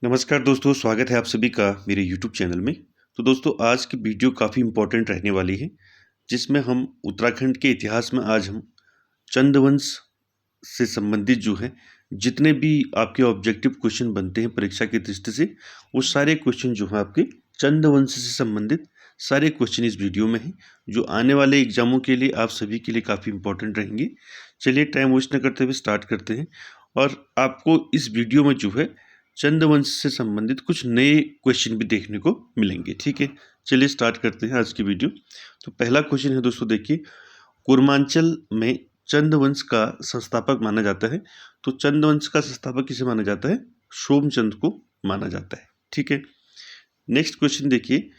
नमस्कार दोस्तों, स्वागत है आप सभी का मेरे यूट्यूब चैनल में। तो दोस्तों आज की वीडियो काफ़ी इम्पोर्टेंट रहने वाली है, जिसमें हम उत्तराखंड के इतिहास में आज हम चंद से संबंधित जो है जितने भी आपके ऑब्जेक्टिव क्वेश्चन बनते हैं परीक्षा की दृष्टि से, वो सारे क्वेश्चन जो हैं आपके चंद से संबंधित सारे क्वेश्चन इस वीडियो में हैं, जो आने वाले एग्जामों के लिए आप सभी के लिए काफ़ी इम्पोर्टेंट रहेंगे। चलिए टाइम वेस्ट न करते हुए स्टार्ट करते हैं। और आपको इस वीडियो में जो है चंद्रवंश से संबंधित कुछ नए क्वेश्चन भी देखने को मिलेंगे। ठीक है, चलिए स्टार्ट करते हैं आज की वीडियो। तो पहला क्वेश्चन है दोस्तों, देखिए कुर्मांचल में चंद्रवंश का संस्थापक माना जाता है। तो चंद्रवंश का संस्थापक किसे माना जाता है? सोमचंद को माना जाता है। ठीक है, नेक्स्ट क्वेश्चन देखिए,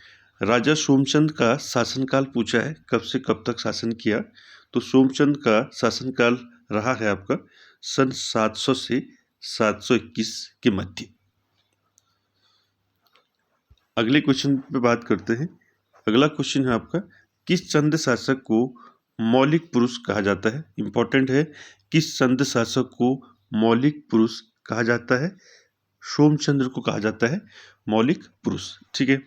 राजा सोमचंद का शासनकाल पूछा है, कब से कब तक शासन किया। तो सोमचंद का शासनकाल रहा है आपका सन 700 से 721 के मध्य। अगले क्वेश्चन पे बात करते हैं। अगला क्वेश्चन है आपका, किस चंद शासक को मौलिक पुरुष कहा जाता है? इंपॉर्टेंट है, किस चंद शासक को मौलिक पुरुष कहा जाता है? सोमचंद्र को कहा जाता है मौलिक पुरुष। ठीक है,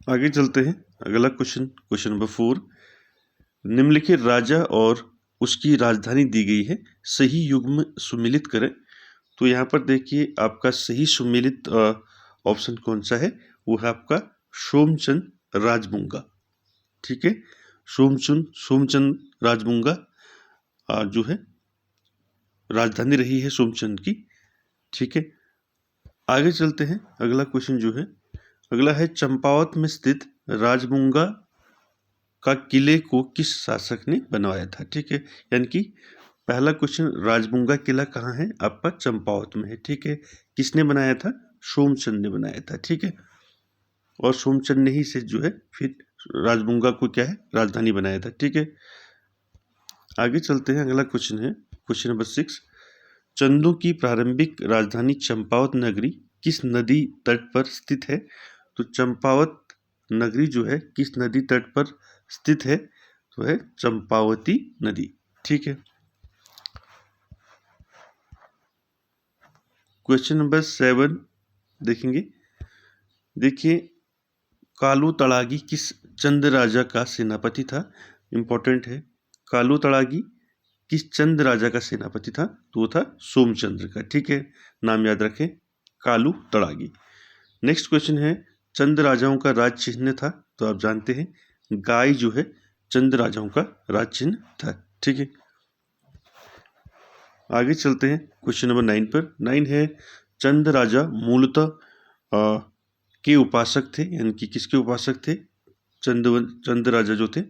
आगे चलते हैं। अगला क्वेश्चन, क्वेश्चन नंबर 4, निम्नलिखित राजा और उसकी राजधानी दी गई है, सही युग्म सुमिलित करें। तो यहाँ पर देखिए आपका सही सुमेलित ऑप्शन कौन सा है? वो है आपका सोमचंद राजबुंगा। ठीक है, सोमचंद राजबुंगा जो है राजधानी रही है सोमचंद की। ठीक है, आगे चलते हैं। अगला क्वेश्चन जो है, अगला है, चंपावत में स्थित राजबुंगा का किले को किस शासक ने बनवाया था? ठीक है, यानी कि पहला क्वेश्चन, राजबुंगा किला कहाँ है? आपका चंपावत में है। ठीक है, किसने बनाया था? सोमचंद ने बनाया था। ठीक है, और सोमचंद ने ही से जो है फिर राजबुंगा को क्या है, राजधानी बनाया था। ठीक है, आगे चलते हैं। अगला क्वेश्चन है क्वेश्चन नंबर 6, चंदों की प्रारंभिक राजधानी चंपावत नगरी किस नदी तट पर स्थित है? तो चंपावत नगरी जो है किस नदी तट पर स्थित है? तो है चंपावती नदी। ठीक है, क्वेश्चन नंबर 7 देखेंगे। देखिए, कालू तड़ागी किस चंद राजा का सेनापति था? इंपॉर्टेंट है, कालू तड़ागी किस चंद राजा का सेनापति था? तो वो था सोमचंद्र का। ठीक है, नाम याद रखें, कालू तड़ागी। नेक्स्ट क्वेश्चन है, चंद राजाओं का राज चिन्ह था? तो आप जानते हैं गाय जो है चंद राजाओं का राज चिन्ह था। ठीक है, आगे चलते हैं क्वेश्चन नंबर 9 पर। 9 है, चंद राजा मूलतः के उपासक थे, यानी कि किसके उपासक थे? चंद राजा जो थे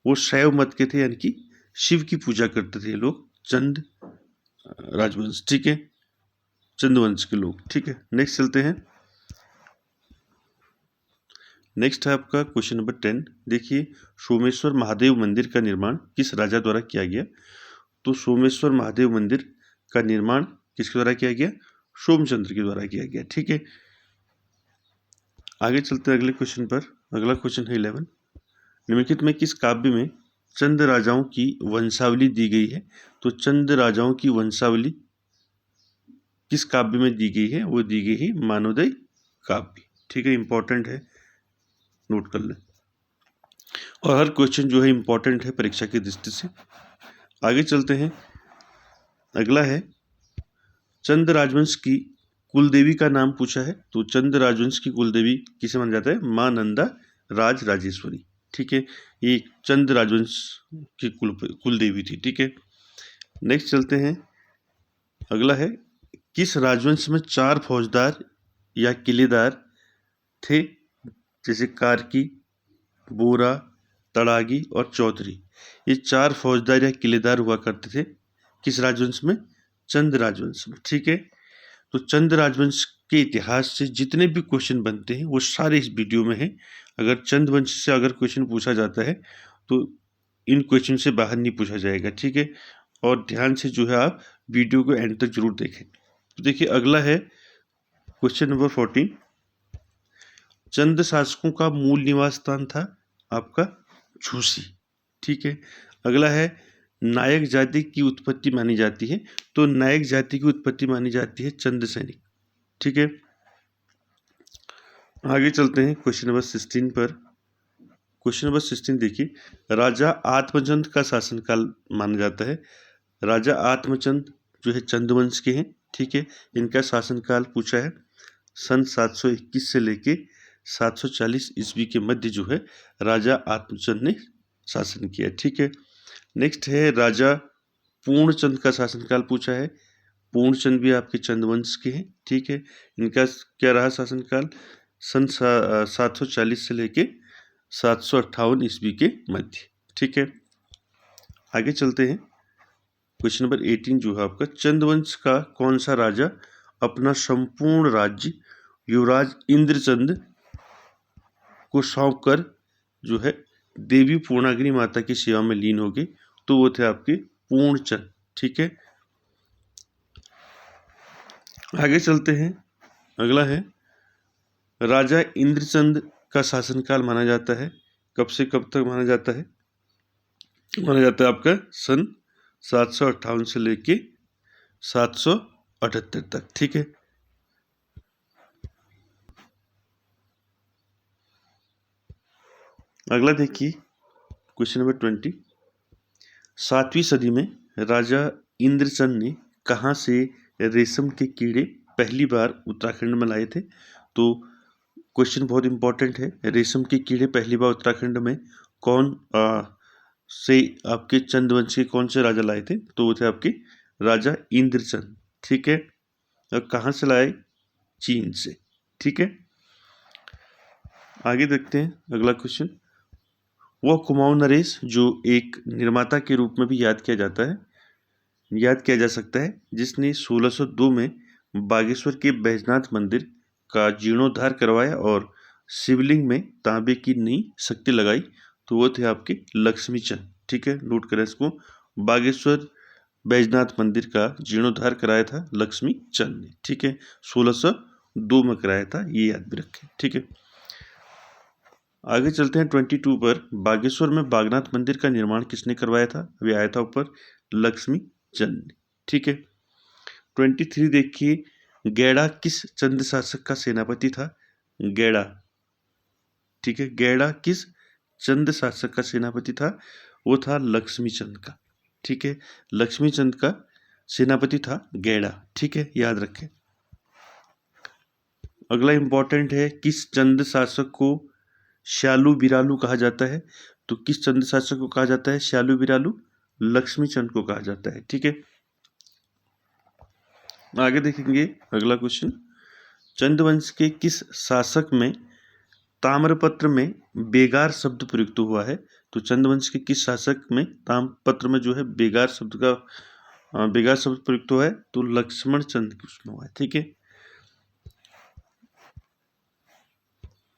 वो शैव मत के थे, यानी कि शिव की पूजा करते थे लोग, चंद राजवंश। ठीक है, चंदवंश के लोग। ठीक है, नेक्स्ट चलते हैं। नेक्स्ट है आपका क्वेश्चन नंबर 10। देखिए, सोमेश्वर महादेव मंदिर का निर्माण किस राजा द्वारा किया गया? तो सोमेश्वर महादेव मंदिर का निर्माण किसके द्वारा किया गया? सोमचंद्र के द्वारा किया गया। ठीक है, आगे चलते हैं अगले क्वेश्चन पर। अगला क्वेश्चन है 11, निम्नलिखित में किस काव्य में चंद राजाओं की वंशावली दी गई है? तो चंद राजाओं की वंशावली किस काव्य में दी गई है? वो दी गई है मानवोदय काव्य। ठीक है, इंपॉर्टेंट है, नोट कर लें। और हर क्वेश्चन जो है इंपॉर्टेंट है परीक्षा की दृष्टि से। आगे चलते हैं। अगला है, चंद राजवंश की कुल देवी का नाम पूछा है। तो चंद राजवंश की कुल देवी किसे माना जाता है? मां नंदा राज राजेश्वरी। ठीक है, ये चंद राजवंश की कुल देवी थी। ठीक है, नेक्स्ट चलते हैं। अगला है, किस राजवंश में 4 फौजदार या किलेदार थे? जैसे कार्की, बोरा, तड़ागी और चौधरी। ये 4 फौजदार या किलेदार हुआ करते थे किस राजवंश में? चंद राजवंश में। ठीक है, तो चंद राजवंश के इतिहास से जितने भी क्वेश्चन बनते हैं वो सारे इस वीडियो में हैं। अगर चंद वंश से अगर क्वेश्चन पूछा जाता है तो इन क्वेश्चन से बाहर नहीं पूछा जाएगा। ठीक है, और ध्यान से जो है आप वीडियो को एंड तक जरूर देखें। तो देखिए, अगला है क्वेश्चन नंबर 14, चंद शासकों का मूल निवास स्थान था आपका झूसी। ठीक है, अगला है, नायक जाति की उत्पत्ति मानी जाती है? तो नायक जाति की उत्पत्ति मानी जाती है चंद सैनिक। ठीक है, आगे चलते हैं क्वेश्चन नंबर 16 पर। क्वेश्चन नंबर 16 देखिए, राजा आत्मचंद का शासनकाल माना जाता है। राजा आत्मचंद जो है चंदवंश के हैं। ठीक है, इनका शासनकाल पूछा है सन 721 से लेके 740 ईस्वी के मध्य जो है राजा आत्मचंद ने शासन किया। ठीक है, नेक्स्ट है राजा पूर्णचंद का शासनकाल पूछा है। पूर्णचंद भी आपके चंदवंश के हैं। ठीक है, इनका क्या रहा शासनकाल? सन 740 से लेके 758 ईस्वी के मध्य। ठीक है, आगे चलते हैं क्वेश्चन नंबर 18 जो है आपका, चंदवंश का कौन सा राजा अपना संपूर्ण राज्य युवराज इंद्रचंद को सौंप कर जो है देवी पूर्णागिनी माता की सेवा में लीन हो गए? तो वो थे आपके पूर्णचंद। ठीक है, आगे चलते हैं, अगला है राजा इंद्रचंद का शासनकाल माना जाता है कब से कब तक माना जाता है? माना जाता है आपका सन 758 से लेके 778 तक। ठीक है, अगला देखिए क्वेश्चन नंबर 20, 7वीं सदी में राजा इंद्रचंद ने कहाँ से रेशम के कीड़े पहली बार उत्तराखंड में लाए थे? तो क्वेश्चन बहुत इंपॉर्टेंट है। रेशम के कीड़े पहली बार उत्तराखंड में कौन से आपके चंदवंश के कौन से राजा लाए थे? तो वो थे आपके राजा इंद्रचंद। ठीक है, और कहाँ से लाए? चीन से। ठीक है, आगे देखते हैं अगला क्वेश्चन, वह कुमाऊं नरेश जो एक निर्माता के रूप में भी याद किया जा सकता है, जिसने 1602 में बागेश्वर के बैजनाथ मंदिर का जीर्णोद्धार करवाया और शिवलिंग में तांबे की नई शक्ति लगाई। तो वो थे आपके लक्ष्मी चंद। ठीक है, नोट करें इसको, बागेश्वर बैजनाथ मंदिर का जीर्णोद्धार कराया था लक्ष्मी चंद ने। ठीक है, 1602 में कराया था, ये याद भी रखें। ठीक है, आगे चलते हैं 22 पर, बागेश्वर में बागनाथ मंदिर का निर्माण किसने करवाया था? अभी आया था ऊपर, लक्ष्मी चंद ने। ठीक है, 23 देखिए, गैड़ा किस चंद शासक का सेनापति था? गैड़ा। ठीक है, गैड़ा किस चंद शासक का सेनापति था? वो था लक्ष्मी चंद का। ठीक है, लक्ष्मी चंद का सेनापति था गैड़ा। ठीक है, याद रखें। अगला इंपॉर्टेंट है, किस चंद शासक को श्यालू बिरालू कहा जाता है? तो किस चंद शासक को कहा जाता है श्यालू बिरालू? लक्ष्मी चंद को कहा जाता है। ठीक है, आगे देखेंगे अगला क्वेश्चन, चंदवंश के किस शासक में ताम्रपत्र में बेगार शब्द प्रयुक्त हुआ है? तो चंदवंश के किस शासक में ताम्रपत्र में जो है बेगार शब्द प्रयुक्त हुआ है? तो लक्ष्मण चंद की उसमें हुआ है। ठीक है,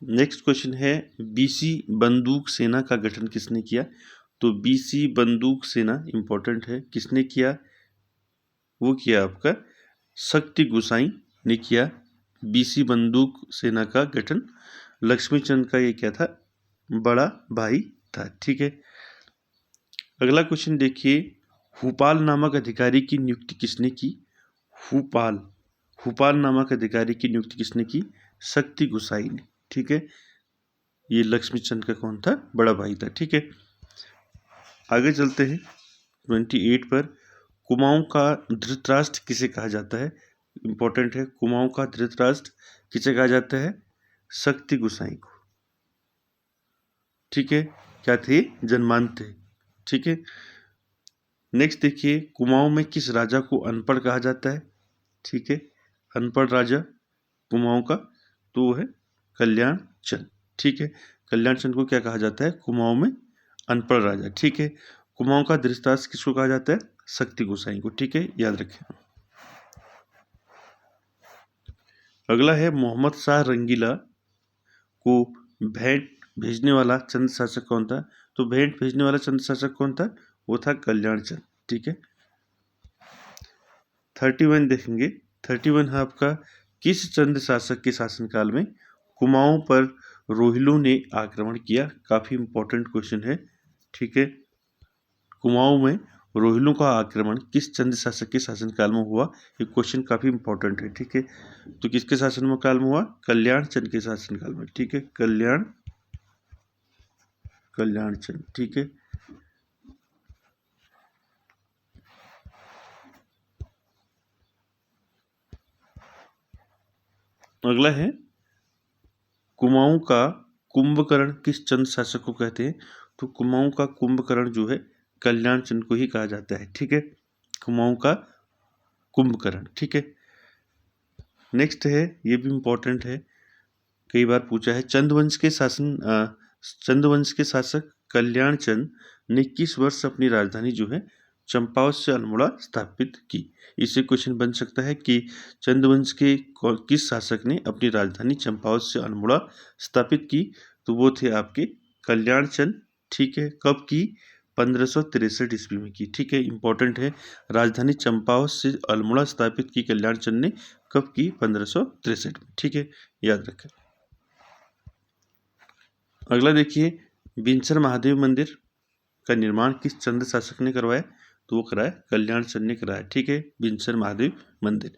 नेक्स्ट क्वेश्चन है, बीसी बंदूक सेना का गठन किसने किया? तो बीसी बंदूक सेना इंपॉर्टेंट है, किसने किया? वो किया आपका शक्ति गोसाई ने किया बीसी बंदूक सेना का गठन। लक्ष्मी चंद का ये क्या था? बड़ा भाई था। ठीक है, अगला क्वेश्चन देखिए, हुपाल नामक अधिकारी की नियुक्ति किसने की? हुपाल नामक अधिकारी की नियुक्ति किसने की? शक्ति गोसाई ने। ठीक है, ये लक्ष्मी चंद का कौन था? बड़ा भाई था। ठीक है, आगे चलते हैं 28 पर, कुमाऊं का धृतराष्ट्र किसे कहा जाता है? इंपॉर्टेंट है, कुमाऊं का धृतराष्ट्र किसे कहा जाता है? शक्ति गोसाई को। ठीक है, क्या थे? जन्मांत थे। ठीक है, नेक्स्ट देखिए, कुमाऊं में किस राजा को अनपढ़ कहा जाता है? ठीक है, अनपढ़ राजा कुमाऊं का, तो वो है कल्याण चंद। ठीक है, कल्याण चंद को क्या कहा जाता है? कुमाऊं में अनपढ़ राजा। ठीक है, कुमाऊं का धृतराष्ट्र किसको कहा जाता है? शक्ति गोसाई को। ठीक है, याद रखें। अगला है, मोहम्मद शाह रंगीला को भेंट भेजने वाला चंद शासक कौन था? तो भेंट भेजने वाला चंद शासक कौन था? वो था कल्याण चंद। ठीक है, 31 देखेंगे। 31 है आपका, किस चंद शासक के शासनकाल में कुमाऊं पर रोहिलों ने आक्रमण किया? काफी इंपॉर्टेंट क्वेश्चन है। ठीक है, कुमाऊं में रोहिलों का आक्रमण किस चंद शासक के शासनकाल में हुआ? ये क्वेश्चन काफी इंपॉर्टेंट है, ठीक है। तो किसके शासन में काल में हुआ? कल्याण चंद के शासनकाल में, ठीक है। कल्याण चंद, ठीक है। अगला है कुमाऊं का कुंभकर्ण किस चंद शासक को कहते हैं? तो कुमाऊं का कुंभकर्ण जो है कल्याण चंद को ही कहा जाता है, ठीक है। कुमाऊं का कुंभकर्ण, ठीक है। नेक्स्ट है, ये भी इंपॉर्टेंट है, कई बार पूछा है। चंद्रवंश के शासक कल्याण चंद ने किस वर्ष अपनी राजधानी जो है चंपावत से अल्मोड़ा स्थापित की? इससे क्वेश्चन बन सकता है कि चंद्रवंश के किस शासक ने अपनी राजधानी चंपावत से अल्मोड़ा स्थापित की? तो वो थे आपके कल्याण चंद, ठीक है। कब की? 1563 ईस्वी में की, ठीक है। इंपॉर्टेंट है, राजधानी चंपावत से अल्मोड़ा स्थापित की कल्याण चंद ने कब की? 1563 में, ठीक है, याद रखें। अगला देखिए, बिनसर महादेव मंदिर का निर्माण किस चंद शासक ने करवाया? तो वो कराया कल्याण चंद ने कराया, ठीक है। बिनसर महादेव मंदिर।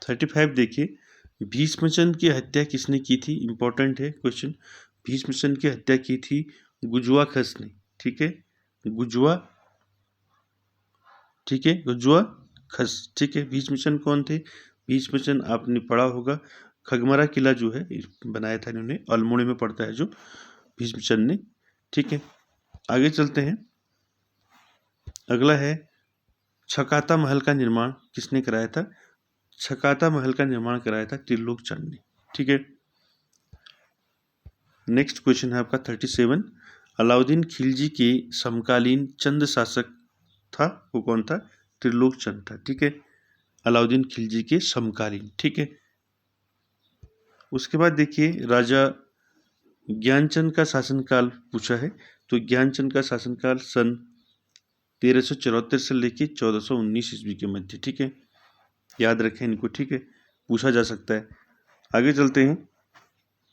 35 देखिए, भीष्मचंद की हत्या किसने की थी? इंपॉर्टेंट है क्वेश्चन। भीष्मचंद की हत्या की थी गुजुआ खस ने, ठीक है। गुजुआ, ठीक है, गुजुआ खस, ठीक है। भीष्मचंद कौन थे? भीष्मचंद आपने पढ़ा होगा, खगमरा किला जो है बनाया था इन्होंने, अल्मोड़े में पड़ता है जो, भीष्मचंद ने, ठीक है। आगे चलते हैं। अगला है, छकाता महल का निर्माण किसने कराया था? छकाता महल का निर्माण कराया था त्रिलोक चंद ने, ठीक है। नेक्स्ट क्वेश्चन है आपका 37, अलाउद्दीन खिलजी के समकालीन चंद शासक था, वो कौन था? त्रिलोक चंद था, ठीक है। अलाउद्दीन खिलजी के समकालीन, ठीक है। उसके बाद देखिए, राजा ज्ञानचंद का शासनकाल पूछा है। तो ज्ञानचंद का शासनकाल सन 1374 से लेके 1419 ईस्वी के मध्य, ठीक है। याद रखें इनको, ठीक है, पूछा जा सकता है। आगे चलते हैं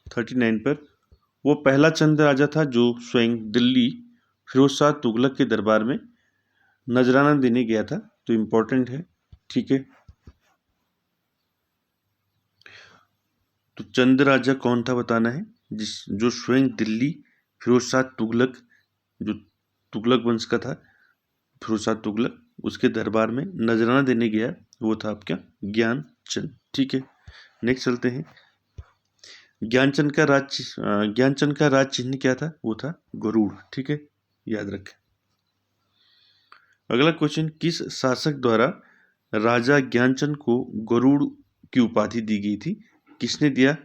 39 पर। वो पहला चंद राजा था जो स्वयं दिल्ली फिरोज शाह तुगलक के दरबार में नजराना देने गया था। तो इंपॉर्टेंट है, ठीक है। तो चंद राजा कौन था बताना है, जो स्वयं दिल्ली फिरोज शाह तुगलक, जो तुगलक वंश का था, फिरोज शाह तुगलक, उसके दरबार में नजराना देने गया, वो था आपका ज्ञानचंद, ठीक है। नेक्स्ट चलते हैं। ज्ञानचंद का राज चिन्ह क्या था? वो था गरुड़, ठीक है, याद रखें। अगला क्वेश्चन, किस शासक द्वारा राजा ज्ञानचंद को गरुड़ की उपाधि दी गई थी? किसने दिया?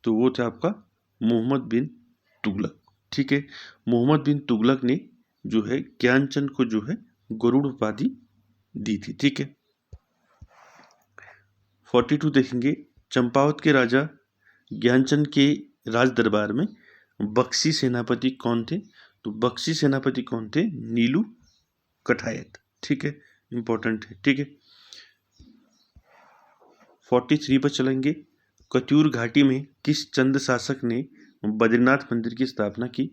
तो वो था आपका मोहम्मद बिन तुगलक, ठीक है। मोहम्मद बिन तुगलक ने जो है ज्ञानचंद को जो है गरुड़ उपाधि दी थी, ठीक है। 42 देखेंगे, चंपावत के राजा ज्ञानचंद के राज दरबार में बख्शी सेनापति कौन थे? तो बख्शी सेनापति कौन थे? नीलू कठायत, ठीक है, इंपॉर्टेंट है, ठीक है। 43 पर चलेंगे, कत्यूर घाटी में किस चंद शासक ने बद्रीनाथ मंदिर की स्थापना की?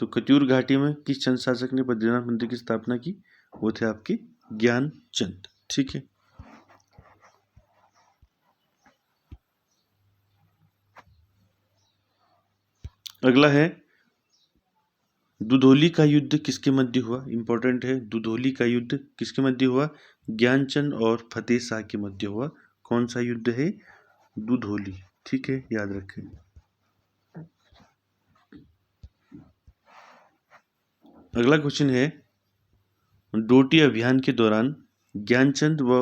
तो कत्यूर घाटी में किस चंद शासक ने बद्रीनाथ मंदिर की स्थापना की? वो थे आपके ज्ञानचंद, ठीक है। अगला है, दुधौली का युद्ध किसके मध्य हुआ? इंपॉर्टेंट है, दुधौली का युद्ध किसके मध्य हुआ? ज्ञानचंद और फतेह शाह के मध्य हुआ। कौन सा युद्ध है? दुधौली, ठीक है, याद रखें। अगला क्वेश्चन है, डोटी अभियान के दौरान ज्ञानचंद व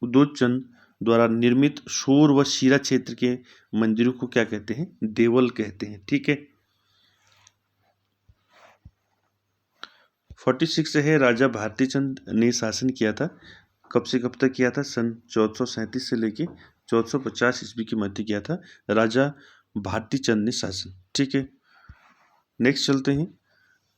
उदोचंद द्वारा निर्मित शोर व शीरा क्षेत्र के मंदिरों को क्या कहते हैं? देवल कहते हैं, ठीक है। 46 है, राजा भारती चंद ने शासन किया था, कब से कब तक किया था? सन 1437 से लेके 1450 ईस्वी के मध्य किया था राजा भारती चंद ने शासन, ठीक है। नेक्स्ट चलते हैं,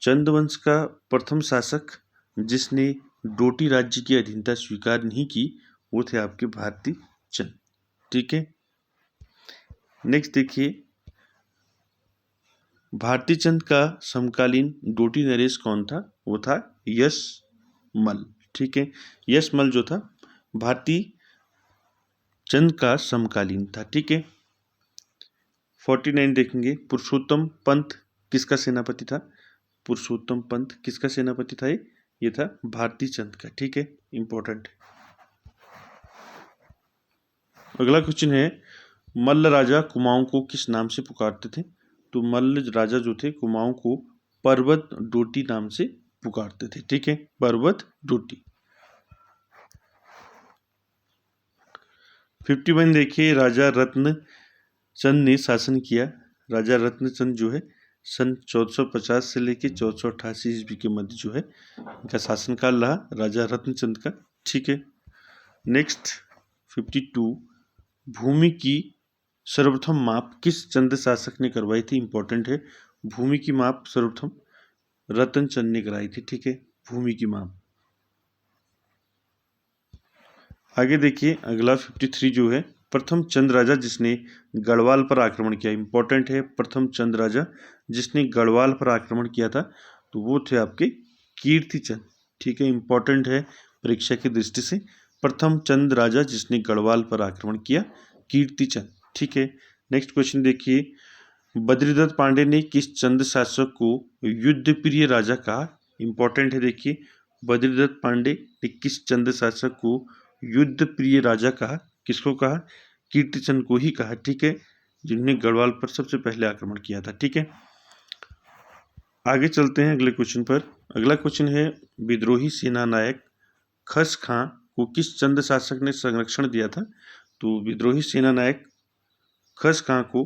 चंदवंश का प्रथम शासक जिसने डोटी राज्य की अधीनता स्वीकार नहीं की, वो थे आपके भारती चंद, ठीक है। नेक्स्ट देखिए, भारती चंद का समकालीन डोटी नरेश कौन था? वो था यशमल। ठीक है, यशमल जो था भारती चंद का समकालीन था। ठीक है, 49 देखेंगे, पुरुषोत्तम पंत किसका सेनापति था? पुरुषोत्तम पंत किसका सेनापति था? ये था भारती चंद का। ठीक है, इंपॉर्टेंट। अगला क्वेश्चन है, मल्ल राजा कुमाऊं को किस नाम से पुकारते थे? तो मल्ल राजा जो थे कुमाऊं को पर्वत डोटी नाम से पुकारते थे। ठीक है, पर्वत डोटी। 51 देखिए, राजा रत्न चंद ने शासन किया। राजा रत्नचंद जो है सन 1450 से लेके 1488 ईस्वी के मध्य जो है इनका शासनकाल रहा, राजा रत्नचंद का। ठीक है, नेक्स्ट 52, भूमि की सर्वप्रथम माप किस चंद शासक ने करवाई थी? इंपॉर्टेंट है, भूमि की माप सर्वप्रथम रतनचंद ने कराई थी। ठीक है, भूमि की माप। आगे देखिए, अगला 53 जो है, प्रथम चंद राजा जिसने गढ़वाल पर आक्रमण किया। इंपॉर्टेंट है, प्रथम चंद राजा जिसने गढ़वाल पर आक्रमण किया था तो वो थे आपके कीर्तिचंद। ठीक है, इंपॉर्टेंट है परीक्षा की दृष्टि से, प्रथम चंद राजा जिसने गढ़वाल पर आक्रमण किया, कीर्तिचंद। ठीक है, नेक्स्ट क्वेश्चन देखिए, बद्रीदत्त पांडे ने किस चंद शासक को युद्ध प्रिय राजा कहा? इंपॉर्टेंट है, देखिए बद्रीदत्त पांडे ने किस चंद शासक को युद्ध प्रिय राजा कहा? किसको कहा? कीर्तिचंद को ही कहा। ठीक है, जिन्होंने गढ़वाल पर सबसे पहले आक्रमण किया था। ठीक है, आगे चलते हैं अगले क्वेश्चन पर। अगला क्वेश्चन है, विद्रोही सेना नायक खस खां को किस चंद शासक ने संरक्षण दिया था? तो विद्रोही सेना नायक खस खां को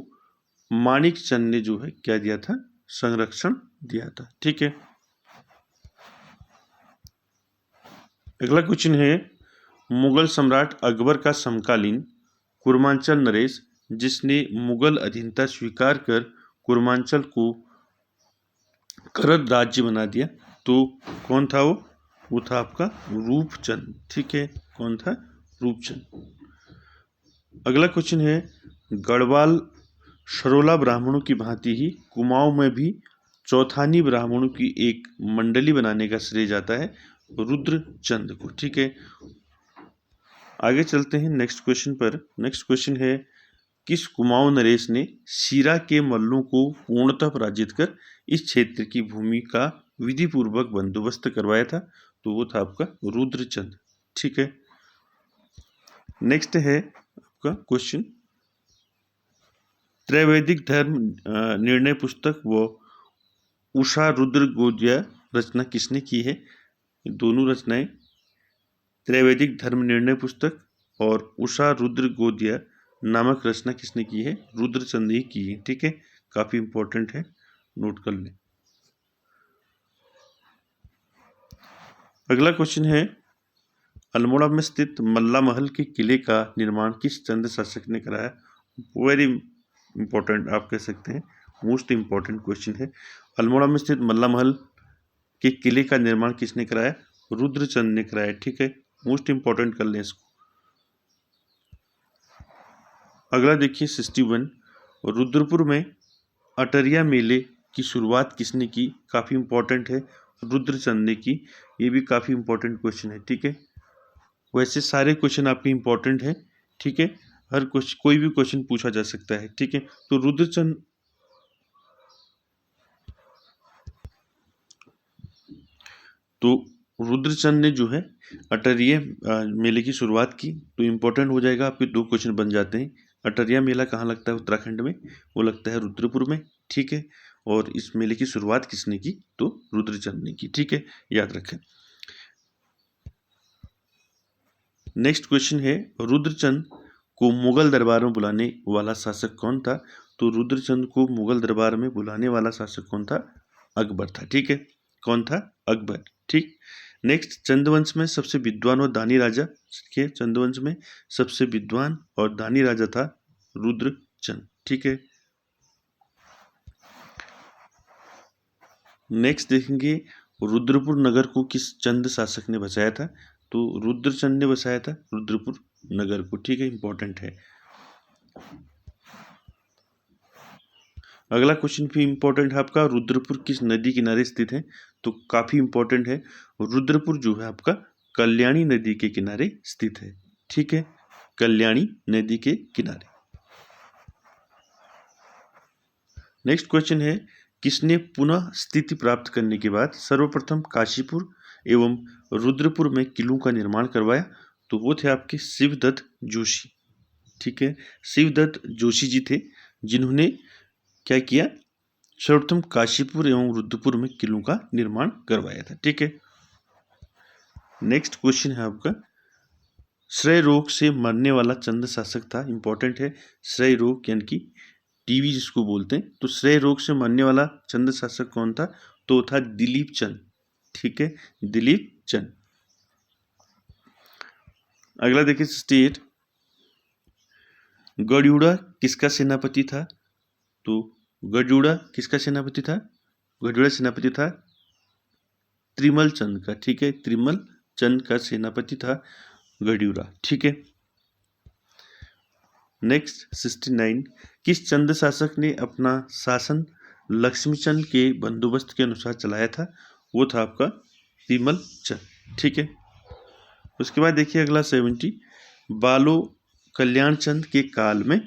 मानिक चंद ने जो है क्या दिया था? संरक्षण दिया था। ठीक है, अगला क्वेश्चन है, मुगल सम्राट अकबर का समकालीन कुर्मांचल नरेश जिसने मुगल अधीनता स्वीकार कर कुर्मांचल को करद राज्य बना दिया, तो कौन था वो? वो था आपका रूपचंद। ठीक है, कौन था? रूपचंद। अगला क्वेश्चन है, गढ़वाल शरोला ब्राह्मणों की भांति ही कुमाऊं में भी चौथानी ब्राह्मणों की एक मंडली बनाने का श्रेय जाता है रुद्रचंद को। ठीक है, आगे चलते हैं नेक्स्ट क्वेश्चन पर। नेक्स्ट क्वेश्चन है, किस कुमाऊं नरेश ने सीरा के मल्लों को पूर्णतः पराजित कर इस क्षेत्र की भूमि का विधि पूर्वक बंदोबस्त करवाया था? तो वो था आपका रुद्रचंद। ठीक है, नेक्स्ट है आपका क्वेश्चन, त्रैवैदिक धर्म निर्णय पुस्तक व उषा रुद्र गोदिया रचना किसने की है? दोनों रचनाएं, त्रैवैदिक धर्म निर्णय पुस्तक और उषा रुद्र गोदिया नामक रचना किसने की है? रुद्रचंद ही की है। ठीक है, काफी इंपॉर्टेंट है, नोट कर लें। अगला क्वेश्चन है, अल्मोड़ा में स्थित मल्ला महल के किले का निर्माण किस चंद शासक ने कराया? वेरी इंपॉर्टेंट आप कह सकते हैं, मोस्ट इंपॉर्टेंट क्वेश्चन है। अल्मोड़ा में स्थित मल्ला महल के किले का निर्माण किसने कराया? रुद्रचंद ने कराया। ठीक है, मोस्ट इंपॉर्टेंट कर लें इसको। अगला देखिए 61, रुद्रपुर में अटरिया मेले की शुरुआत किसने की? काफी इंपॉर्टेंट है, रुद्रचंद ने की। ये भी काफी इंपॉर्टेंट क्वेश्चन है। ठीक है, वैसे सारे क्वेश्चन आपके इंपॉर्टेंट है। ठीक है, हर क्वेश्चन, कोई भी क्वेश्चन पूछा जा सकता है। ठीक है, तो रुद्रचंद रुद्रचंद ने जो है अटरिया मेले की शुरुआत की। तो इंपॉर्टेंट हो जाएगा, आपके दो क्वेश्चन बन जाते हैं। अटरिया मेला कहाँ लगता है उत्तराखंड में? वो लगता है रुद्रपुर में। ठीक है, और इस मेले की शुरुआत किसने की? तो रुद्रचंद ने की। ठीक है, याद रखें। नेक्स्ट क्वेश्चन है, रुद्रचंद को मुगल दरबार में बुलाने वाला शासक कौन था? तो रुद्रचंद को मुगल दरबार में बुलाने वाला शासक कौन था? अकबर था। ठीक है, कौन था? अकबर। ठीक, नेक्स्ट, चंद्रवंश में सबसे विद्वान और दानी राजा के, चंद्रवंश में सबसे विद्वान और दानी राजा था रुद्रचंद। ठीक है, नेक्स्ट देखेंगे, रुद्रपुर नगर को किस चंद शासक ने बसाया था? तो रुद्रचंद ने बसाया था रुद्रपुर नगर को। ठीक है, इंपॉर्टेंट है। अगला क्वेश्चन भी इंपॉर्टेंट है आपका, रुद्रपुर किस नदी किनारे स्थित है? तो काफी इंपॉर्टेंट है, रुद्रपुर जो है आपका कल्याणी नदी के किनारे स्थित है। ठीक है, कल्याणी नदी के किनारे। नेक्स्ट क्वेश्चन है, किसने पुनः स्थिति प्राप्त करने के बाद सर्वप्रथम काशीपुर एवं रुद्रपुर में किलों का निर्माण करवाया? तो वो थे आपके शिवदत्त जोशी। ठीक है, शिवदत्त जोशी जी थे जिन्होंने क्या किया, सर्वप्रथम काशीपुर एवं रुद्रपुर में किलों का निर्माण करवाया था। ठीक है, नेक्स्ट क्वेश्चन है आपका, क्षय रोग से मरने वाला चंद शासक था। इंपॉर्टेंट है, क्षय रोग यानी कि टीबी जिसको बोलते हैं, तो क्षय रोग से मरने वाला चंद शासक कौन था? तो था दिलीप चंद। ठीक है, दिलीप चंद। अगला देखिए, स्टेट गढ़युड़ा किसका सेनापति था? तो गढ़युड़ा किसका सेनापति था? गढ़युड़ा सेनापति था त्रिमल चंद का। ठीक है, त्रिमल चंद का सेनापति था गढ़युड़ा। ठीक है, नेक्स्ट 69, किस चंद शासक ने अपना शासन लक्ष्मीचंद के बंदोबस्त के अनुसार चलाया था? वो था आपका त्रिमल चंद। ठीक है, उसके बाद देखिए अगला 70, बालो कल्याण चंद के काल में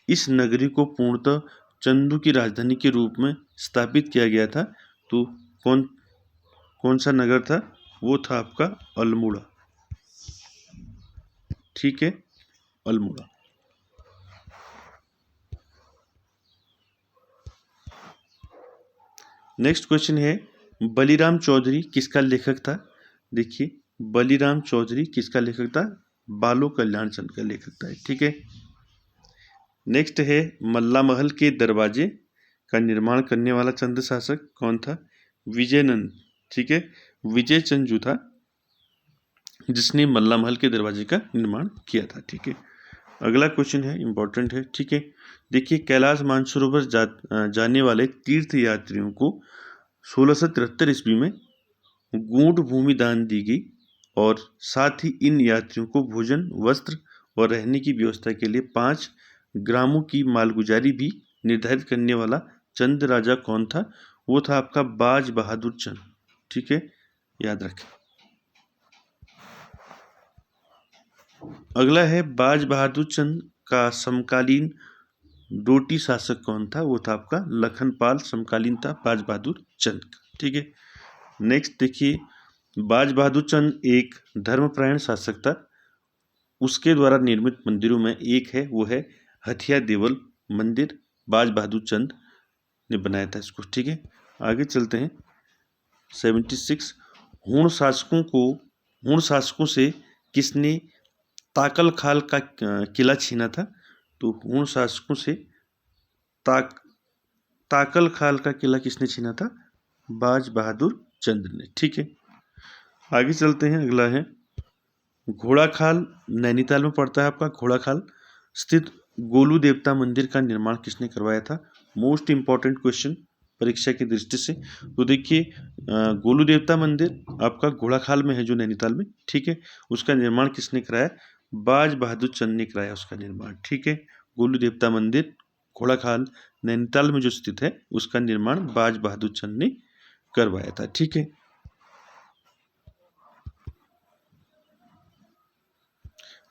इस नगरी को पूर्णतः चंदू की राजधानी के रूप में स्थापित किया गया था। तो कौन सा नगर था? वो था आपका अल्मोड़ा। ठीक है, अल्मोड़ा। नेक्स्ट क्वेश्चन है, बलिराम चौधरी किसका लेखक था? देखिए, बलिराम चौधरी किसका लेखक था? बालो कल्याण चंद का लेखक था। ठीक है, नेक्स्ट है, मल्ला महल के दरवाजे का निर्माण करने वाला चंद शासक कौन था? विजयनंद। ठीक है, विजय चंद जो था जिसने मल्ला महल के दरवाजे का निर्माण किया था। ठीक है, अगला क्वेश्चन है, इंपॉर्टेंट है। ठीक है, देखिए, कैलाश मानसरोवर जाने वाले तीर्थ यात्रियों को 1673 ईस्वी में गूढ़ भूमि दान दी गई और साथ ही इन यात्रियों को भोजन, वस्त्र और रहने की व्यवस्था के लिए 5 ग्रामों की मालगुजारी भी निर्धारित करने वाला चंद राजा कौन था? वो था आपका बाज बहादुर चंद। ठीक है, याद रखें। अगला है, बाज बहादुर चंद का समकालीन डोटी शासक कौन था? वो था आपका लखनपाल समकालीन था बाज बहादुर चंद का। ठीक है, नेक्स्ट देखिए, बाज बहादुर चंद एक धर्मपरायण शासक था। उसके द्वारा निर्मित मंदिरों में एक है, वो है हथिया देवल मंदिर। बाज बहादुर चंद ने बनाया था इसको। ठीक है, आगे चलते हैं। 76, हूण शासकों से किसने ताकल खाल का किला छीना था? तो हूण शासकों से ताकल खाल का किला किसने छीना था? बाज बहादुर चंद ने। ठीक है, आगे चलते हैं। अगला है, घोड़ाखाल नैनीताल में पड़ता है आपका। घोड़ाखाल स्थित गोलू देवता मंदिर का निर्माण किसने करवाया था? मोस्ट इंपॉर्टेंट क्वेश्चन परीक्षा की दृष्टि से। तो देखिए, गोलू देवता मंदिर आपका घोड़ाखाल में है जो नैनीताल में। ठीक है, उसका निर्माण किसने कराया? बाज बहादुर चंद ने कराया उसका निर्माण। ठीक है, गोलू देवता मंदिर घोड़ाखाल नैनीताल में जो स्थित है उसका निर्माण बाज बहादुर चंद ने करवाया था। ठीक है,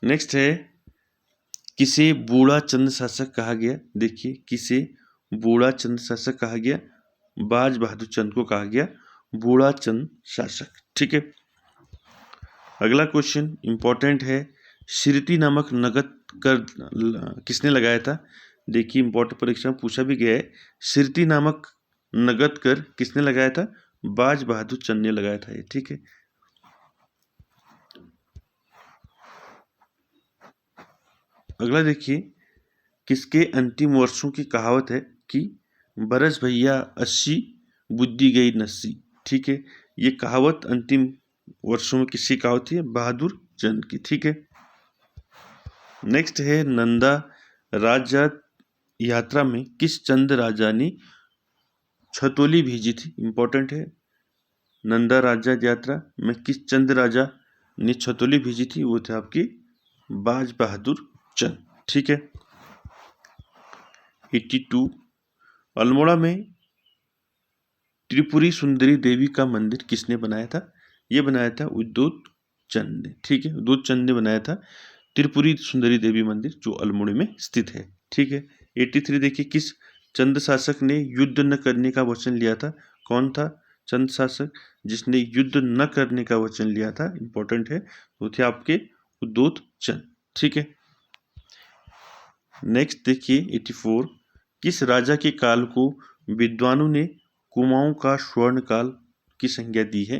नेक्स्ट है, किसे बूढ़ा चंद शासक कहा गया? देखिए, किसे बूढ़ा चंद शासक कहा गया? बाज बहादुर चंद को कहा गया बूढ़ा चंद शासक। ठीक है, अगला क्वेश्चन इंपॉर्टेंट है, शिरती नामक नगद कर किसने लगाया था? देखिए, इंपॉर्टेंट परीक्षा में पूछा भी गया है, शिरती नामक नगद कर किसने लगाया था? बाज बहादुर चंद ने लगाया था ये। ठीक है, अगला देखिए, किसके अंतिम वर्षों की कहावत है कि बरस भैया 80 बुद्धि गई नस्सी। ठीक है, ये कहावत अंतिम वर्षों में किसकी कहावत है? बहादुर चंद की। ठीक है, नेक्स्ट है, नंदा राज्य यात्रा में किस चंद राजा ने छतोली भेजी थी? इंपॉर्टेंट है, नंदा राज्य यात्रा में किस चंद राजा ने छतोली भेजी थी? वो थे आपकी बाज बहादुर चंद। ठीक है, 82, अल्मोड़ा में त्रिपुरी सुंदरी देवी का मंदिर किसने बनाया था? ये बनाया था उद्योत चंद ने। ठीक है, उद्योत चंद ने बनाया था त्रिपुरी सुंदरी देवी मंदिर, जो अल्मोड़े में स्थित है। ठीक है, 83 देखिए, किस चंद शासक ने युद्ध न करने का वचन लिया था? कौन था चंद शासक जिसने युद्ध न करने का वचन लिया था? इंपॉर्टेंट है, वो थे आपके उद्योत चंद। ठीक है, नेक्स्ट देखिए 84, किस राजा के काल को विद्वानों ने कुमाऊं का स्वर्ण काल की संज्ञा दी है?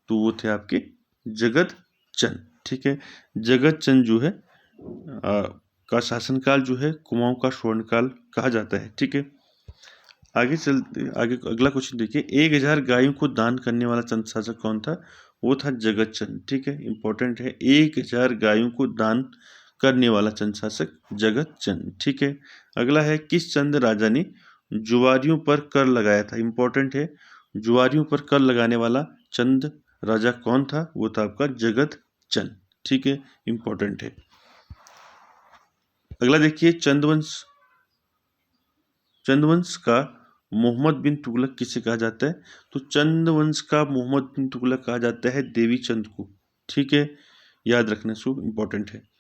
तो वो थे आपके जगत चंद। ठीक है, जगत चंद जो है का शासनकाल जो है कुमाऊं का स्वर्ण काल कहा जाता है। ठीक है, आगे चलते, आगे अगला क्वेश्चन देखिए, 1000 गायों को दान करने वाला चंद शासक कौन था? वो था जगत चंद। ठीक है, इंपॉर्टेंट है, 1000 गायों को दान करने वाला चंद शासक जगत चंद। ठीक है, अगला है, किस चंद राजा ने जुआरियों पर कर लगाया था? इंपॉर्टेंट है, जुआरियों पर कर लगाने वाला चंद राजा कौन था? वो था आपका जगत चंद। ठीक है, इंपॉर्टेंट है। अगला देखिए, चंदवंश का मोहम्मद बिन तुगलक किसे कहा जाता है? तो चंदवंश का मोहम्मद बिन तुगलक कहा जाता है देवी चंद को। ठीक है, याद रखना, सो इंपॉर्टेंट है।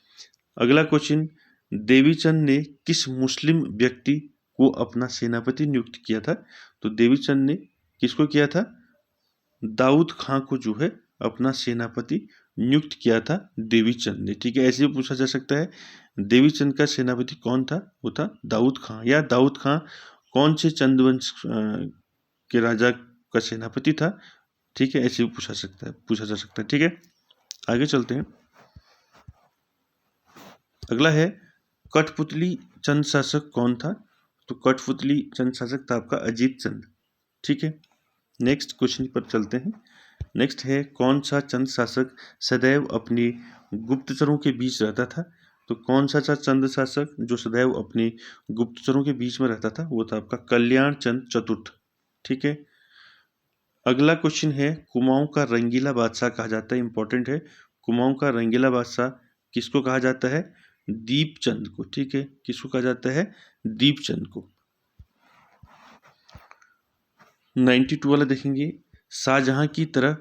अगला क्वेश्चन, देवी चंद ने किस मुस्लिम व्यक्ति को अपना सेनापति नियुक्त किया था? तो देवी चंद ने किसको किया था? दाऊद खां को जो है अपना सेनापति नियुक्त किया था देवी चंद ने। ठीक है, ऐसे भी पूछा जा सकता है, देवी चंद का सेनापति कौन था? वो था दाऊद खां, या दाऊद खां कौन से चंदवंश के राजा का सेनापति था? ठीक है, ऐसे भी पूछा जा सकता है। ठीक है, आगे चलते हैं। अगला है, कठपुतली चंद शासक कौन था? तो कठपुतली चंद शासक था आपका अजीत चंद। ठीक है, नेक्स्ट क्वेश्चन पर चलते हैं। नेक्स्ट है, कौन सा चंद शासक सदैव अपनी गुप्तचरों के बीच रहता था? तो कौन सा चंद शासक जो सदैव अपनी गुप्तचरों के बीच में रहता था? वो था आपका कल्याण चंद चतुर्थ। ठीक है, अगला क्वेश्चन है, कुमाऊं का रंगीला बादशाह कहा जाता है। इंपॉर्टेंट है, कुमाऊं का रंगीला बादशाह किसको कहा जाता है? दीपचंद को। ठीक है, किसको कहा जाता है? दीपचंद को। 92 वाला देखेंगे, शाहजहां की तरह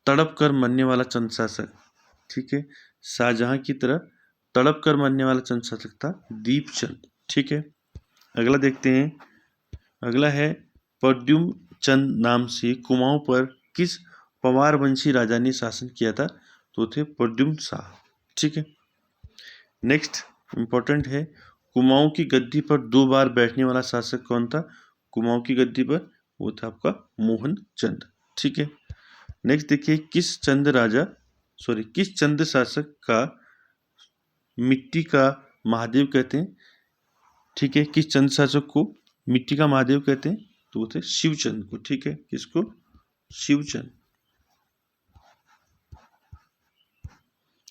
तड़प कर मरने वाला चंद शासक। ठीक है, शाहजहां की तरह तड़प कर मरने वाला चंद शासक था दीपचंद। ठीक है, अगला देखते हैं। अगला है, प्रद्युम्न चंद नाम से कुमाऊं पर किस पवार वंशी राजा ने शासन किया था? तो थे प्रद्युम्न शाह। ठीक है, नेक्स्ट इंपॉर्टेंट है, कुमाऊं की गद्दी पर 2 बार बैठने वाला शासक कौन था? कुमाऊं की गद्दी पर वो था आपका मोहन चंद। ठीक है, नेक्स्ट देखिए, किस चंद शासक का मिट्टी का महादेव कहते हैं? ठीक है, किस चंद शासक को मिट्टी का महादेव कहते हैं? तो वो थे शिवचंद को। ठीक है, किसको? शिवचंद,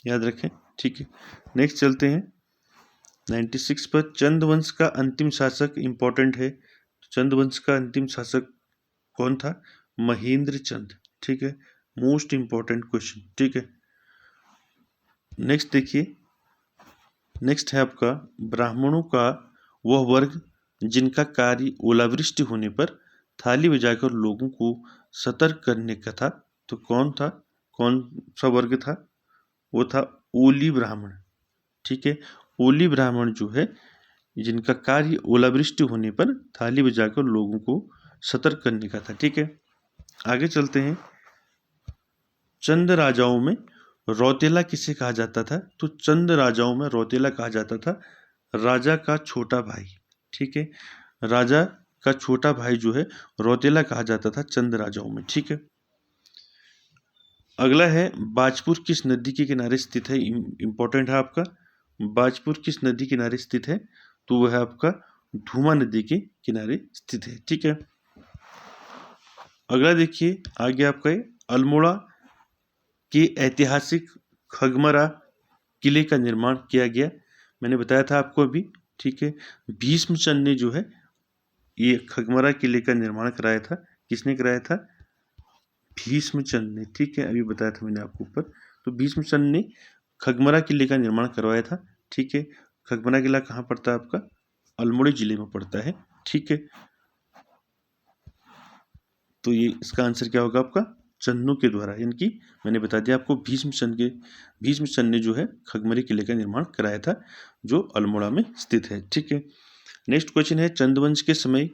याद रखें। ठीक है, नेक्स्ट चलते हैं 96 पर, चंदवंश का अंतिम शासक इंपॉर्टेंट है, चंदवंश का अंतिम शासक कौन था? महेंद्र चंद। ठीक है, मोस्ट इंपॉर्टेंट क्वेश्चन। ठीक है, नेक्स्ट देखिए, नेक्स्ट है आपका, ब्राह्मणों का वह वर्ग जिनका कार्य ओलावृष्टि होने पर थाली बजाकर लोगों को सतर्क करने का था, तो कौन सा वर्ग था? वो था ओली ब्राह्मण। ठीक है, ओली ब्राह्मण जो है जिनका कार्य ओलावृष्टि होने पर थाली बजाकर लोगों को सतर्क करने का था। ठीक है, आगे चलते हैं। चंद राजाओं में रौतेला किसे कहा जाता था? तो चंद राजाओं में रौतेला कहा जाता था राजा का छोटा भाई। ठीक है, राजा का छोटा भाई जो है रौतेला कहा जाता था चंद राजाओं में। ठीक है, अगला है, बाजपुर किस नदी के किनारे स्थित है? इंपॉर्टेंट है आपका, बाजपुर किस नदी किनारे स्थित है? तो वह है आपका धूमा नदी के किनारे स्थित है। ठीक है, अगला देखिए, आगे आपका अल्मोड़ा के ऐतिहासिक खगमरा किले का निर्माण किया गया। मैंने बताया था आपको अभी। ठीक है, भीष्मचंद ने जो है ये खगमरा किले का निर्माण कराया था। किसने कराया था? भीष्मचंद ने। ठीक है, अभी बताया था मैंने आपको ऊपर। तो भीष्मचंद ने खगमरा किले का निर्माण करवाया था। ठीक है, खगमरा किला कहाँ पड़ता है आपका? अल्मोड़ा जिले में पड़ता है। ठीक है, तो ये इसका आंसर क्या होगा आपका, चंदों के द्वारा, यानी कि मैंने बता दिया आपको भीष्मचंद ने जो है खगमरी किले का निर्माण कराया था, जो अल्मोड़ा में स्थित है। ठीक है, नेक्स्ट क्वेश्चन है, चंदवंश के समय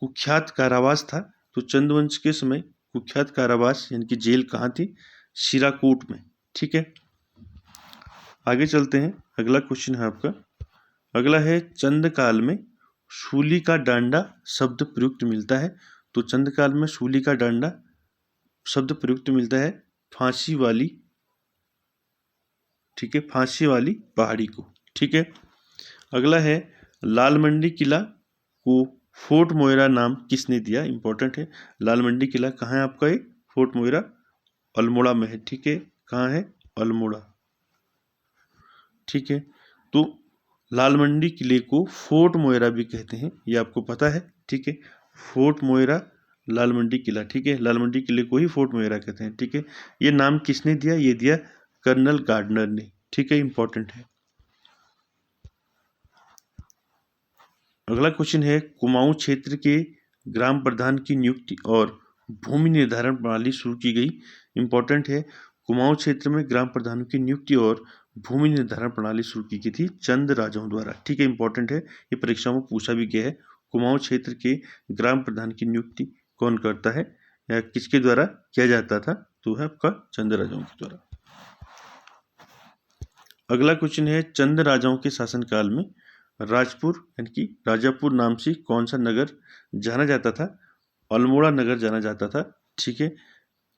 कुख्यात कारावास था। तो चंदवंश के समय कुख्यात कारावास यानी कि जेल कहाँ थी, शिराकूट में। ठीक है, आगे चलते हैं, अगला क्वेश्चन है आपका, अगला है चंद काल में शूली का डांडा शब्द प्रयुक्त मिलता है। तो चंद काल में शूली का डांडा शब्द प्रयुक्त मिलता है फांसी वाली, ठीक है, फांसी वाली पहाड़ी को। ठीक है, अगला है लाल मंडी किला को फोर्ट मोइरा नाम किसने दिया, इंपॉर्टेंट है। लाल मंडी किला कहाँ है आपका, ये फोर्ट मोइरा अल्मोड़ा में है। ठीक है, कहाँ है, अल्मोड़ा। ठीक है, तो लाल मंडी किले को फोर्ट मोइरा भी कहते हैं, ये आपको पता है। ठीक है, फोर्ट मोइरा लाल मंडी किला। ठीक है, लाल मंडी किले को ही फोर्ट मोइरा कहते हैं। ठीक है, ये नाम किसने दिया, ये दिया कर्नल गार्डनर ने। ठीक है, इंपॉर्टेंट है। अगला क्वेश्चन है, कुमाऊं क्षेत्र के ग्राम प्रधान की नियुक्ति और भूमि निर्धारण प्रणाली शुरू की गई। इंपॉर्टेंट है, कुमाऊं क्षेत्र में ग्राम प्रधानों की नियुक्ति और भूमि निर्धारण प्रणाली शुरू की गई थी चंद राजाओं द्वारा। ठीक है, इंपॉर्टेंट है, ये परीक्षा में पूछा भी गया है। कुमाऊं क्षेत्र के ग्राम प्रधान की नियुक्ति कौन करता है या किसके द्वारा किया जाता था, तो है आपका चंद राजाओं के द्वारा। अगला क्वेश्चन है, चंद राजाओं के शासनकाल में राजपुर यानी कि राजापुर नाम से कौन सा नगर जाना जाता था, अल्मोड़ा नगर जाना जाता था। ठीक है,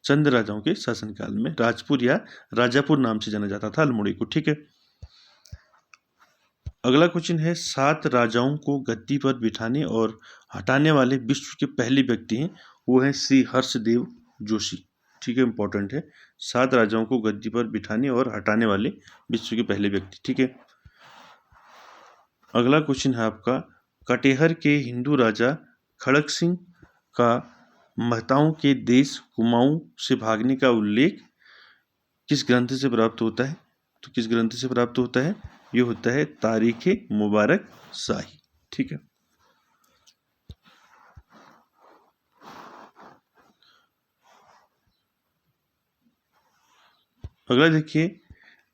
चंद राजाओं के शासनकाल में राजपुर या राजापुर नाम से जाना जाता था अल्मोड़े को। ठीक है, अगला क्वेश्चन है, 7 राजाओं को गद्दी पर बिठाने और हटाने वाले विश्व के पहले व्यक्ति हैं, वो है श्री हर्षदेव जोशी। ठीक है, इंपॉर्टेंट है, 7 राजाओं को गद्दी पर बिठाने और हटाने वाले विश्व के पहले व्यक्ति। ठीक है, अगला क्वेश्चन है आपका, कटेहर के हिंदू राजा खड़क सिंह का महताओं के देश कुमाऊं से भागने का उल्लेख किस ग्रंथ से प्राप्त होता है, तो किस ग्रंथ से प्राप्त होता है, ये होता है तारीखे मुबारक शाही। ठीक है, अगला देखिए,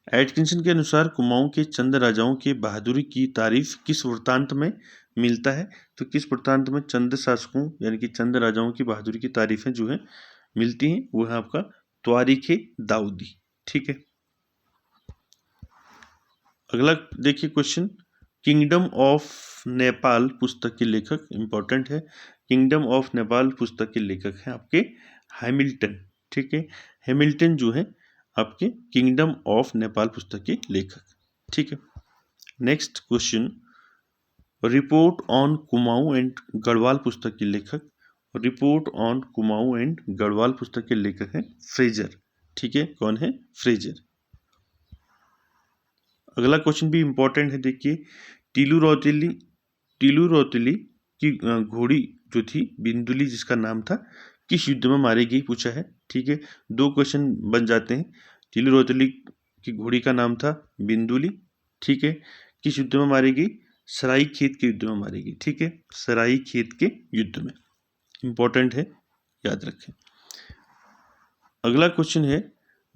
एटकिंसन के अनुसार कुमाऊं के चंद राजाओं के बहादुरी की तारीफ किस वृत्तांत में मिलता है, तो किस वृत्तांत में चंद शासकों यानी कि चंद राजाओं की बहादुरी की तारीफें जो है मिलती हैं, वो है आपका त्वारीखे दाऊदी। ठीक है, अगला देखिए क्वेश्चन, किंगडम ऑफ नेपाल पुस्तक के लेखक, इंपॉर्टेंट है, किंगडम ऑफ नेपाल पुस्तक के लेखक हैं आपके हैमिल्टन। ठीक है, हैमिल्टन जो है आपके किंगडम ऑफ नेपाल पुस्तक के लेखक। ठीक है, next question, report on Kumaon and Garhwal पुस्तक के लेखक, report on Kumaon and Garhwal पुस्तक के लेखक हैं फ्रेजर। ठीक है, कौन है, फ्रेजर। अगला क्वेश्चन भी इंपॉर्टेंट है, देखिए, टीलू रौतेली की घोड़ी जो थी बिंदुली जिसका नाम था, किस युद्ध में मारी गई, पूछा है। ठीक है, 2 क्वेश्चन बन जाते हैं, टीलू रौतेली की घोड़ी का नाम था बिंदुली। ठीक है, किस युद्ध में मारी गई, सराई खेत के युद्ध में मारी गई। ठीक है, सराई खेत के युद्ध में, इंपॉर्टेंट है, याद रखें। अगला क्वेश्चन है,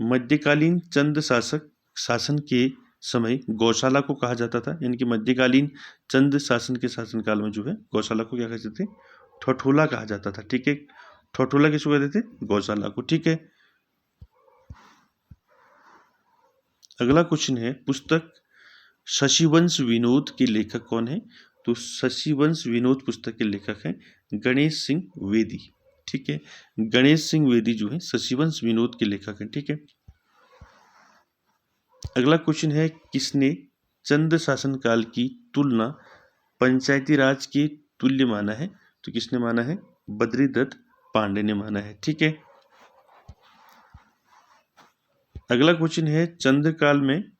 मध्यकालीन चंद शासन के समय गौशाला को कहा जाता था, यानी कि मध्यकालीन चंद शासन के शासनकाल में जो है गौशाला को क्या कहते थे, ठठोला कहा जाता था। ठीक है, ठठोला किसको कहते थे, गौशाला को। ठीक है, अगला क्वेश्चन है, पुस्तक शशिवंश विनोद के लेखक कौन है, तो शशिवंश विनोद पुस्तक के लेखक हैं गणेश सिंह वेदी। ठीक है, गणेश सिंह वेदी जो है शशिवंश विनोद के लेखक हैं। ठीक है, अगला क्वेश्चन है, किसने चंद शासनकाल की तुलना पंचायती राज के तुल्य माना है, तो किसने माना है, बद्रीदत्त पांडे ने माना है। ठीक है, अगला क्वेश्चन है, चंद काल में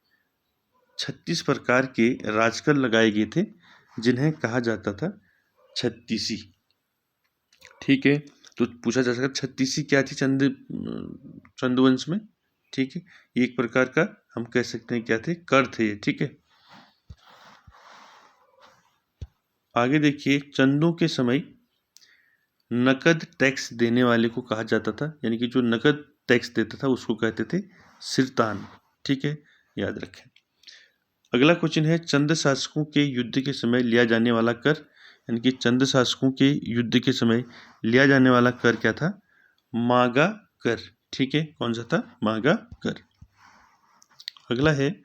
36 प्रकार के राजकर लगाए गए थे जिन्हें कहा जाता था छत्तीसी। ठीक है, तो पूछा जा सकता छत्तीसी क्या थी चंदवंश में। ठीक है, ये एक प्रकार का हम कह सकते हैं क्या थे, कर थे ये। ठीक है, आगे देखिए, चंदों के समय नकद टैक्स देने वाले को कहा जाता था, यानी कि जो नकद टैक्स देता था उसको कहते थे सिरतान। ठीक है, याद रखें। अगला क्वेश्चन है, चंद शासकों के युद्ध के समय लिया जाने वाला कर, यानी कि चंद शासकों के युद्ध के समय लिया जाने वाला कर क्या था? मागा कर। ठीक है, कौन सा था? मागा कर। अगला है,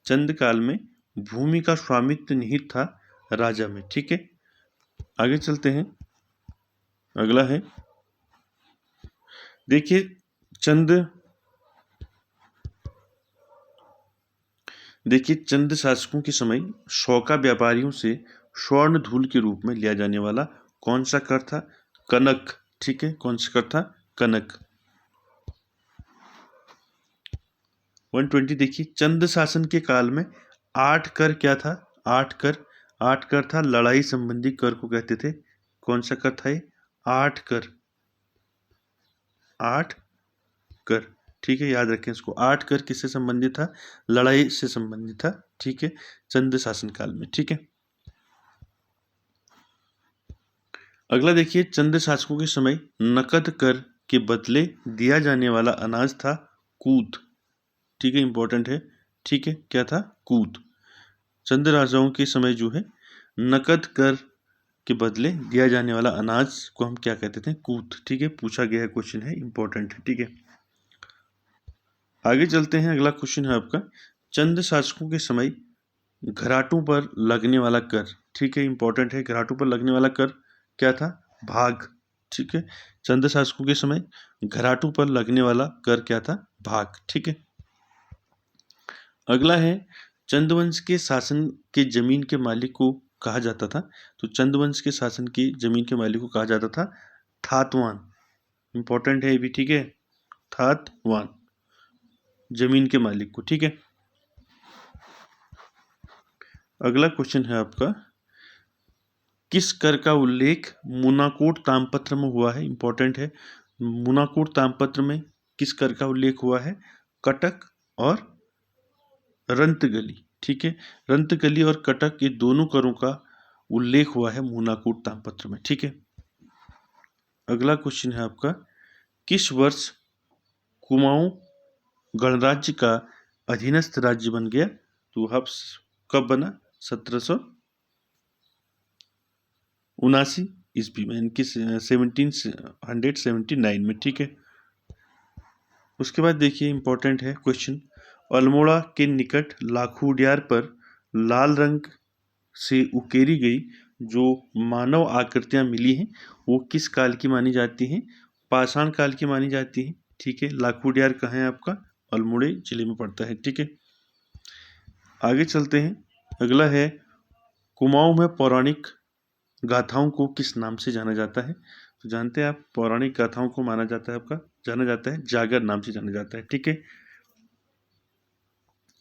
चंद काल में भूमि का स्वामित्व निहित था राजा में। ठीक है, आगे चलते हैं। अगला है, देखिए चंद शासकों के समय शौका व्यापारियों से स्वर्ण धूल के रूप में लिया जाने वाला कौन सा कर था? कनक। ठीक है, कौन सा कर था? कनक। 120 देखिए, चंद शासन के काल में 8 कर क्या था? 8 कर था लड़ाई संबंधी कर को कहते थे। कौन सा कर था ये? 8 कर। ठीक है, याद रखें इसको। 8 कर किससे संबंधित था? लड़ाई से संबंधित था। ठीक है, चंद शासन काल में। ठीक है, अगला देखिए, चंद शासकों के समय नकद कर के बदले दिया जाने वाला अनाज था कूत। ठीक है, इंपॉर्टेंट है। ठीक है, क्या था? कूत। चंद राजाओं के समय जो है नकद कर के बदले दिया जाने वाला अनाज को हम क्या कहते थे? कूत। ठीक है, पूछा गया क्वेश्चन है, इंपॉर्टेंट है। ठीक है, आगे चलते हैं। अगला क्वेश्चन है आपका, चंद शासकों के समय घराटों पर लगने वाला कर। ठीक है, इंपॉर्टेंट है। घराटों पर लगने वाला कर क्या था? भाग। ठीक है, चंद शासकों के समय घराटों पर लगने वाला कर क्या था? भाग। ठीक है, अगला है, चंदवंश के शासन के जमीन के मालिक को कहा जाता था। तो चंदवंश के शासन की जमीन के मालिक को कहा जाता था थातवान। इंपॉर्टेंट है ये भी। ठीक है, थातवान, जमीन के मालिक को। ठीक है, अगला क्वेश्चन है आपका, किस कर का उल्लेख मुनाकोट तामपत्र में हुआ है? इंपॉर्टेंट है। मुनाकोट तामपत्र में किस कर का उल्लेख हुआ है? कटक और रंतगली। ठीक है, रंतगली और कटक, ये दोनों करों का उल्लेख हुआ है मुनाकोट तामपत्र में। ठीक है, अगला क्वेश्चन है आपका, किस वर्ष कुमाऊं गणराज्य का अधीनस्थ राज्य बन गया? तो अब कब बना? 1779 ईस्वी में, इनकी 1779 में। ठीक है, उसके बाद देखिए, इंपॉर्टेंट है क्वेश्चन, अल्मोड़ा के निकट लाखुडियार पर लाल रंग से उकेरी गई जो मानव आकृतियां मिली हैं वो किस काल की मानी जाती हैं? पाषाण काल की मानी जाती हैं। ठीक है, लाखुडियार कहाँ है आपका? अल्मोड़े जिले में पड़ता है। ठीक है, आगे चलते हैं। अगला है, कुमाऊं में पौराणिक गाथाओं को किस नाम से जाना जाता है? तो जानते हैं आप, पौराणिक गाथाओं को माना जाता है आपका, जाना जाता है जागर नाम से जाना जाता है। ठीक है,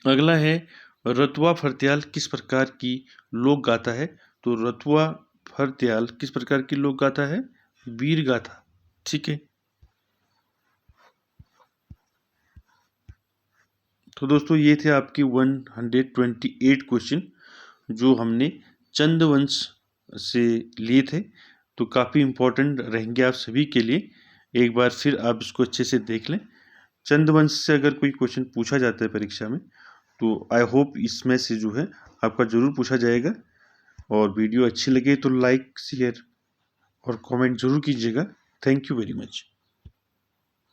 अगला है, रतुआ फरत्याल किस प्रकार की लोक गाथा है? तो रतुआ फरत्याल किस प्रकार की लोक गाथा है? वीर गाथा। ठीक है, तो दोस्तों ये थे आपकी 128 क्वेश्चन जो हमने चंदवंश से लिए थे। तो काफ़ी इम्पोर्टेंट रहेंगे आप सभी के लिए। एक बार फिर आप इसको अच्छे से देख लें। चंदवंश से अगर कोई क्वेश्चन पूछा जाता है परीक्षा में तो आई होप इसमें से जो है आपका ज़रूर पूछा जाएगा। और वीडियो अच्छी लगे तो लाइक, शेयर और कमेंट ज़रूर कीजिएगा। Thank you very much.